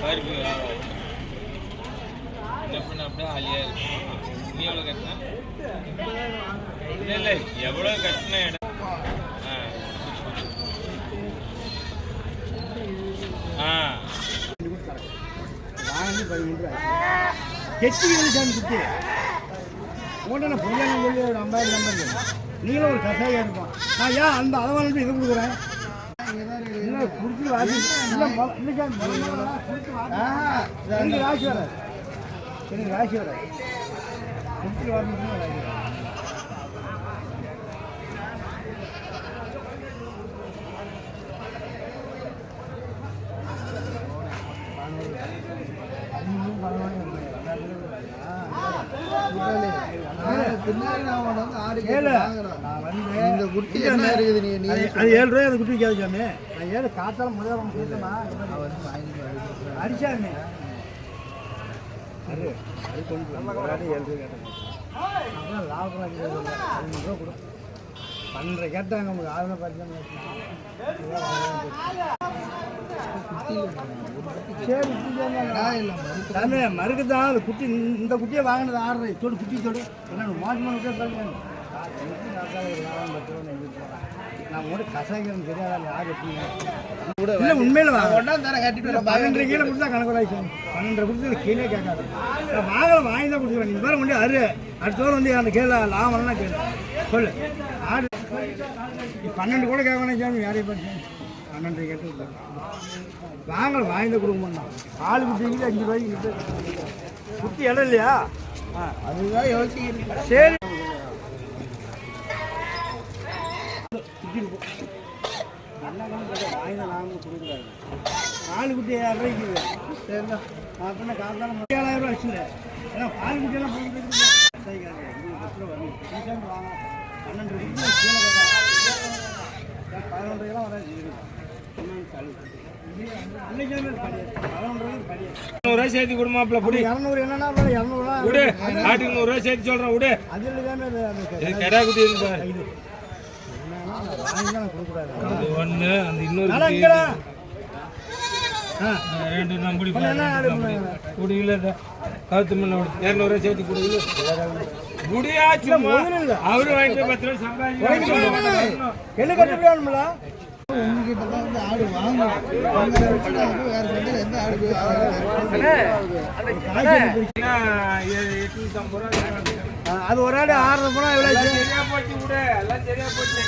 அப்படியே ஆலியா இருக்கு. நீ எவ்வளோ கட்டினா? இல்லை எவ்வளோ கட்டின இடம். சொல்லி ஒரு 50,000 நம்பர் நீங்களும் ஒரு கசாயம் இருக்கும். நான் ஏன் அந்த அளவான இது கொடுக்குறேன் குடிச்சு வாசி எனக்கு ராசி வராது. எனக்கு ராசி வராது. குடிச்சு வாசிச்சுன்னா ராசி வராது. அது 7 ரூபாய் அந்த குட்டி விற்காது சாமி. நான் 7 காத்தால முதல்ல கொடுத்தேன்னா அடிச்சாமி அது அது கொஞ்சம் 7 ரூபாய் கேட்டாங்க. அப்புறம் லாபம் 500 ரூபா கொடு 12 கேட்டாங்க. உங்களுக்கு ஆளுநர் பார்த்து சரி மறுக்குதான் அது குட்டி. இந்த குட்டியை வாங்கினது 6 ரூபாய் தொடு குட்டி தொடு. என்ன மோசமான விட்டு நான் கூட கசாய்க்கிறேன் தெரியாத யார் இல்லை உண்மையில கட்டிட்டு 12 கீழே கொடுத்தா கணக்கு 12 கொடுத்து கீழே கேட்காது. வாங்கலை வாங்கி தான் கொடுத்துருவேன். நீ பேர முடியும் அரு அடுத்தவரை வந்து அந்த கேள்வி லாபம்லாம் கேளு சொல்லு. ஆடு 12 கூட கேட்கணும் சாமி. யாரையும் பார்த்து 12 கேட்டு வாங்கலை வாங்கி தான் கொடுக்க மாட்டோம். ஆள் குட்டிக்கு 5 ரூபாய்க்கு குட்டி இடம் இல்லையா? அதுதான் யோசிக்கிறேன். சரி என்ன வாங்கினா நாங்கள் கொடுக்குறாங்க. 4 குட்டி 7 ரூபாய்க்கு சரிங்களா? நான் பின்ன காத்தால 7,000 ரூபா வச்சுல. ஏன்னா பால் குட்டியெல்லாம் போயிட்டு வரணும். வாங்க 12 குட்டி கீழே கேட்காங்க. 11 ரூபாய்க்கெல்லாம் வராது. 100 ரூபாய் சேர்த்து கொடுமாப்ல புடி. 200 என்னன்னா 200 விடு. ஆட்டுக்கு 100 ரூபாய் சேர்த்து சொல்றேன் விடு. அதில் தானே கடா குட்டி இருக்கு பாரு. அது ஒன்று அந்த இன்னொரு 2 நம்படி குடியில கருத்து முன்ன 200 ரூபாய் சேர்த்து குடியில குடியாச்சு. அவரு வாங்கிட்டு 10 ரூபாய் சம்பாதிச்சு என்ன கட்டுப்படியானுங்களா? உங்ககிட்ட தான் வந்து ஆடு வாங்கணும். எந்த ஆடு அது ஒரு ஆடு 6 ரூபா எவ்வளோ சரியா போச்சு விடு. எல்லாம் சரியா போச்சு.